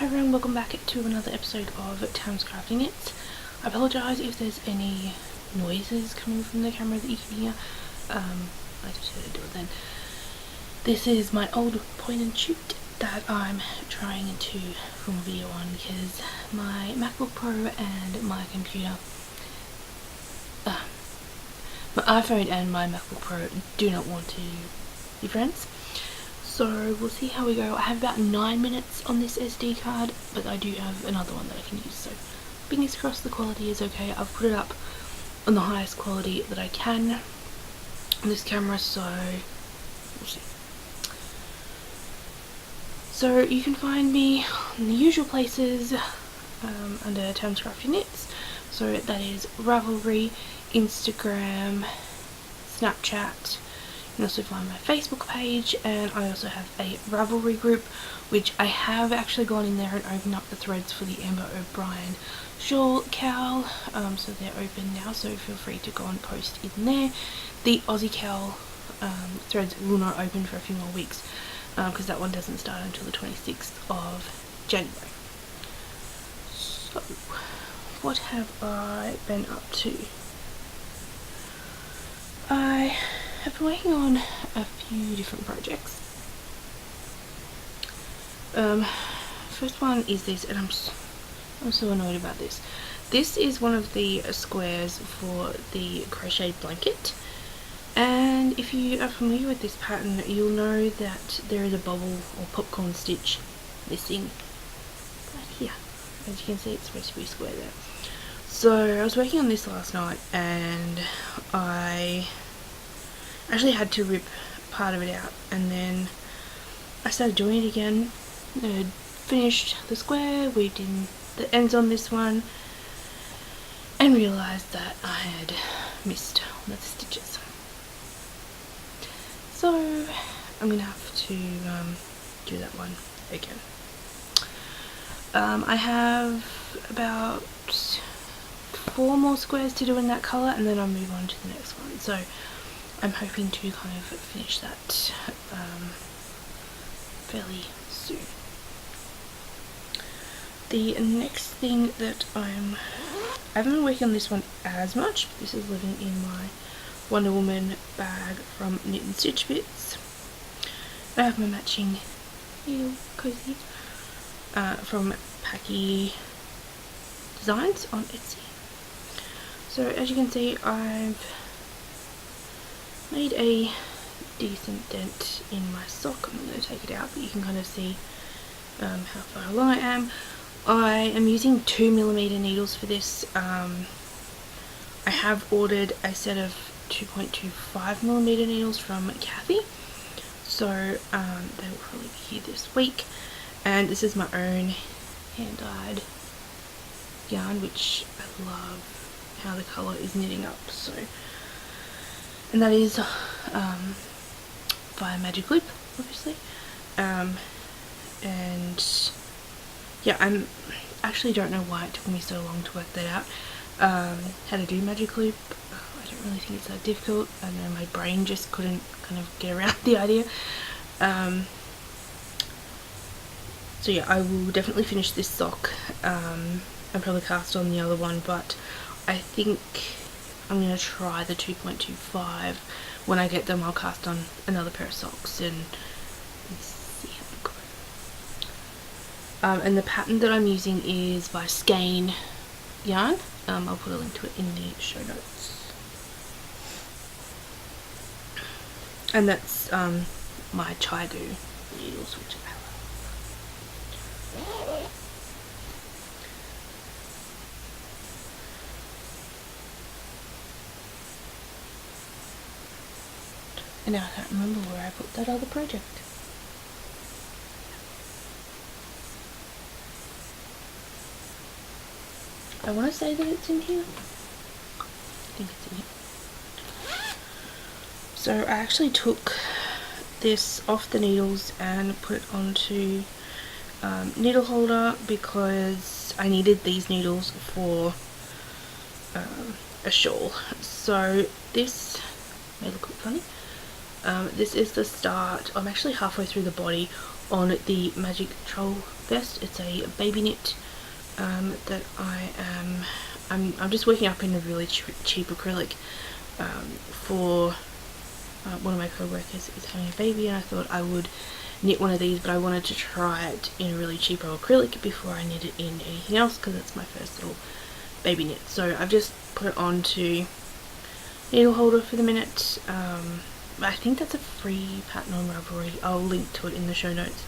Hi everyone, welcome back to another episode of TamsCraftyKnits. I apologise if there's any noises coming from the camera that you can hear. I just had to do it then. This is my old point and shoot that I'm trying to film a video on because my MacBook Pro and my computer, my iPhone and my MacBook Pro do not want to be friends. So we'll see how we go. I have about 9 minutes on this SD card, but I do have another one that I can use, so fingers crossed the quality is okay. I've put it up on the highest quality that I can on this camera, so we'll see. So you can find me in the usual places under TamsCraftyKnits, so that is Ravelry, Instagram, Snapchat. You can also find my Facebook page, and I also have a Ravelry group, which I have actually gone in there and opened up the threads for the Amber O'Brien shawl cowl, so they're open now, so feel free to go and post in there. The Aussie cowl threads will not open for a few more weeks, because that one doesn't start until the 26th of January. So, what have I been up to? I've been working on a few different projects. First one is this, and I'm so annoyed about this. This is one of the squares for the crocheted blanket, and if you are familiar with this pattern, you'll know that there is a bubble or popcorn stitch missing right here. As you can see, it's supposed to be square there. So I was working on this last night, and I actually had to rip part of it out, and then I started doing it again. I finished the square, weaved in the ends on this one, and realised that I had missed one of the stitches. So I'm going to have to do that one again. I have about 4 more squares to do in that colour, and then I'll move on to the next one. So I'm hoping to kind of finish that fairly soon. The next thing that I haven't been working on this one as much, but this is living in my Wonder Woman bag from Knit and Stitch Bits. I have my matching needle cozy from Packy Designs on Etsy. So as you can see, I've made a decent dent in my sock. I'm going to take it out, but you can kind of see how far along I am. I am using 2mm needles for this. I have ordered a set of 2.25mm needles from Kathy, so they will probably be here this week. And this is my own hand-dyed yarn, which I love how the colour is knitting up. So, and that is via Magic Loop, obviously. And yeah, I actually don't know why it took me so long to work that out. How to do Magic Loop, I don't really think it's that difficult. I know my brain just couldn't kind of get around the idea. So yeah, I will definitely finish this sock and probably cast on the other one, but I think I'm going to try the 2.25. When I get them, I'll cast on another pair of socks and see how it goes. And the pattern that I'm using is by Skein yarn. I'll put a link to it in the show notes. And that's my Chaigu needles, which I love. And now I can't remember where I put that other project. I want to say that it's in here. I think it's in here. So I actually took this off the needles and put it onto needle holder because I needed these needles for a shawl. So this may look a bit funny. This is the start. I'm actually halfway through the body on the Magic Troll Vest. It's a baby knit that I'm just working up in a really cheap acrylic for one of my co-workers is having a baby, and I thought I would knit one of these, but I wanted to try it in a really cheapo acrylic before I knit it in anything else, because it's my first little baby knit. So I've just put it onto needle holder for the minute. I think that's a free pattern on Ravelry. I'll link to it in the show notes.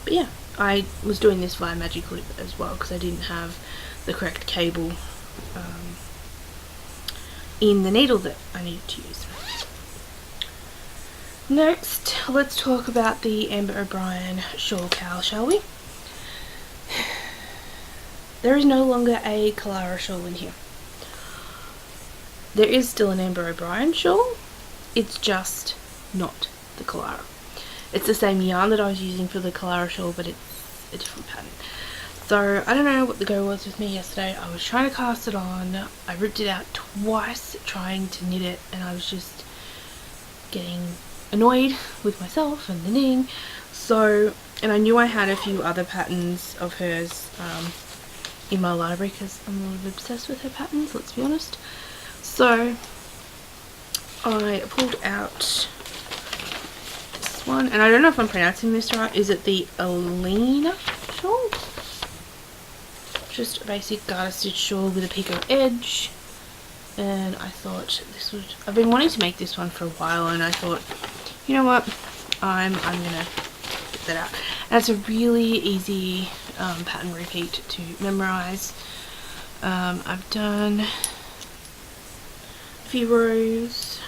But yeah, I was doing this via Magic Loop as well, because I didn't have the correct cable in the needle that I needed to use. Next, let's talk about the Amber O'Brien shawl cowl, shall we? There is no longer a Clara shawl in here. There is still an Amber O'Brien shawl, it's just not the Clara. It's the same yarn that I was using for the Clara shawl, but it's a different pattern. So I don't know what the go was with me yesterday. I was trying to cast it on, I ripped it out twice trying to knit it, and I was just getting annoyed with myself and the knitting. So, and I knew I had a few other patterns of hers in my library, because I'm a little bit obsessed with her patterns, let's be honest. So I pulled out this one, and I don't know if I'm pronouncing this right. Is it the Alina shawl? Just a basic garter stitch shawl with a picot edge, and I thought this would, I've been wanting to make this one for a while, and I thought, you know what, I'm gonna get that out. And it's a really easy pattern repeat to memorize. I've done a few rows,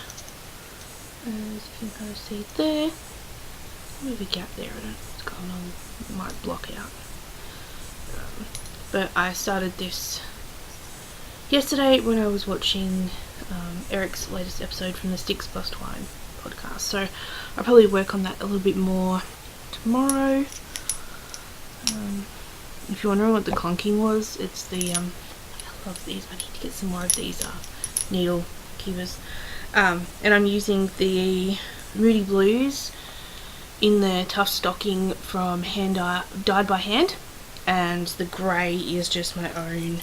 as you can kind of see there. Maybe a gap there, I don't know what's going on, it might block out. But I started this yesterday when I was watching Eric's latest episode from the Sticks Plus Twine podcast, so I'll probably work on that a little bit more tomorrow. If you're wondering what the conking was, it's the I love these, I need to get some more of these needle keepers, and I'm using the Moody Blues in the tough stocking from Dyed by Hand, and the grey is just my own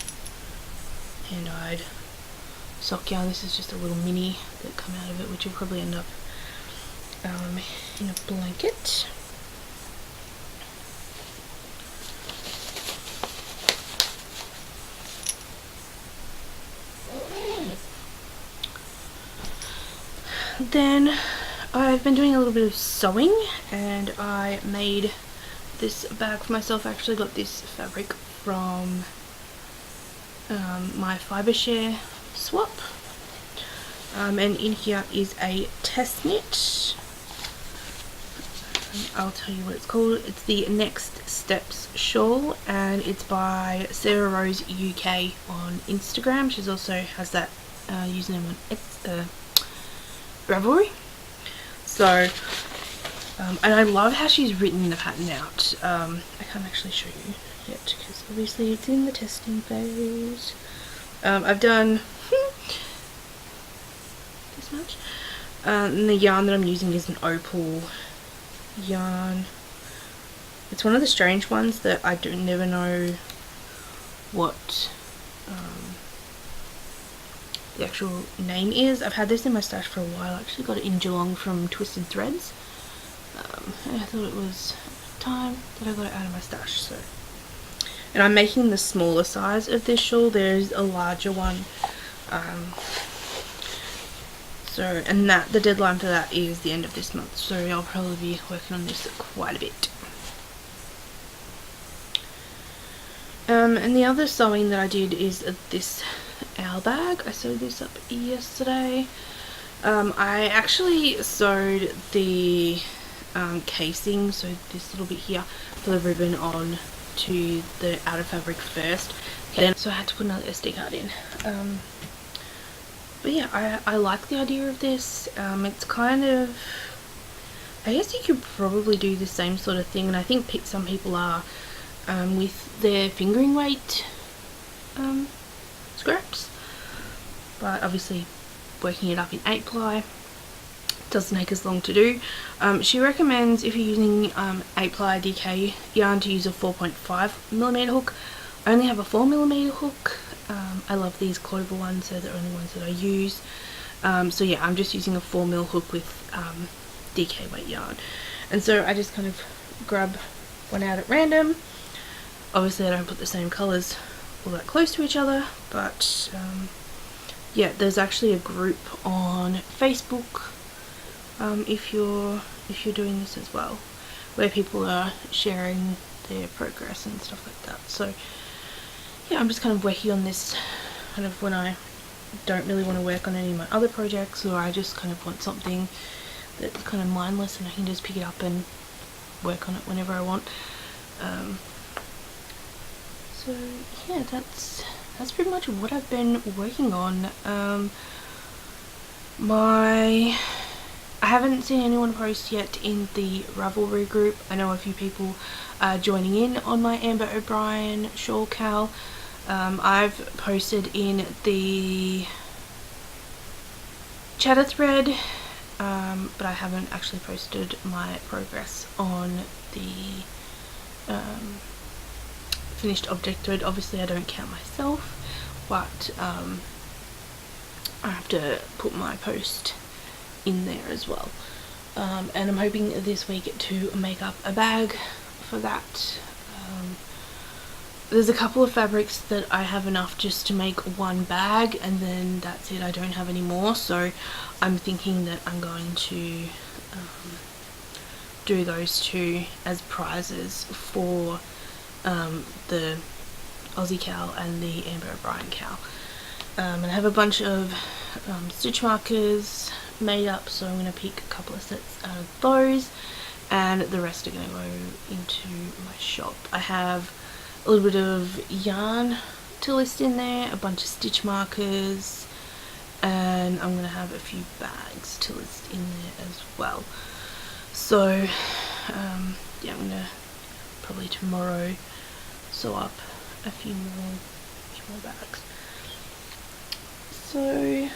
hand-dyed sock yarn. This is just a little mini that come out of it, which will probably end up in a blanket. Then I've been doing a little bit of sewing, and I made this bag for myself. I actually got this fabric from my fibre share swap, and in here is a test knit. I'll tell you what it's called. It's the Next Steps shawl, and it's by Sarah Rose UK on Instagram. She's also has that username on Ravelry. So and I love how she's written the pattern out. I can't actually show you yet because obviously it's in the testing phase. I've done this much, and the yarn that I'm using is an opal yarn. It's one of the strange ones that I never know what the actual name is. I've had this in my stash for a while. I actually got it in Geelong from Twisted Threads, and I thought it was time that I got it out of my stash. So, and I'm making the smaller size of this shawl. There's a larger one, so, and that the deadline for that is the end of this month, so I'll probably be working on this quite a bit. And the other sewing that I did is this owl bag. I sewed this up yesterday. I actually sewed the casing, so this little bit here for the ribbon, on to the outer fabric first, then so I had to put another SD card in. But yeah, I like the idea of this. It's kind of, I guess you could probably do the same sort of thing, and I think some people are with their fingering weight scraps, but obviously working it up in 8 ply doesn't take as long to do. She recommends if you're using 8-ply DK yarn to use a 4.5mm hook. I only have a 4mm hook. I love these clover ones, they're the only ones that I use. So yeah, I'm just using a 4mm hook with DK weight yarn. And so I just kind of grab one out at random. Obviously I don't put the same colours all that close to each other, but yeah, there's actually a group on Facebook if you're doing this as well, where people are sharing their progress and stuff like that. So yeah, I'm just kind of working on this kind of when I don't really want to work on any of my other projects, or I just kind of want something that's kind of mindless and I can just pick it up and work on it whenever I want. So yeah, that's pretty much what I've been working on. I haven't seen anyone post yet in the Ravelry group. I know a few people are joining in on my Amber O'Brien shawl cowl. I've posted in the chatter thread, but I haven't actually posted my progress on the finished object thread. Obviously I don't count myself, but I have to put my post in there as well. And I'm hoping this week to make up a bag for that. There's a couple of fabrics that I have enough just to make one bag, and then that's it. I don't have any more, so I'm thinking that I'm going to do those two as prizes for the Aussie cowl and the Amber O'Brien cowl. And I have a bunch of stitch markers made up, so I'm going to pick a couple of sets out of those, and the rest are going to go into my shop. I have a little bit of yarn to list in there, a bunch of stitch markers, and I'm going to have a few bags to list in there as well. So yeah, I'm going to probably tomorrow sew up a few more bags. So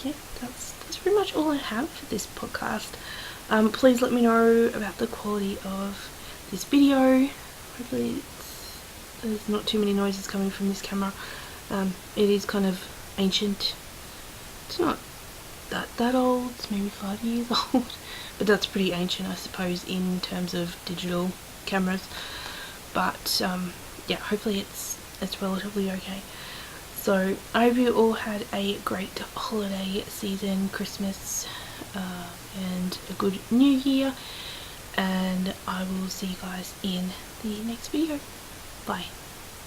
yeah, that's pretty much all I have for this podcast. Please let me know about the quality of this video. Hopefully there's not too many noises coming from this camera. It is kind of ancient. It's not that old, it's maybe 5 years old, but that's pretty ancient I suppose in terms of digital cameras. But yeah, hopefully it's relatively okay. So I hope you all had a great holiday season, Christmas, and a good new year, and I will see you guys in the next video. Bye.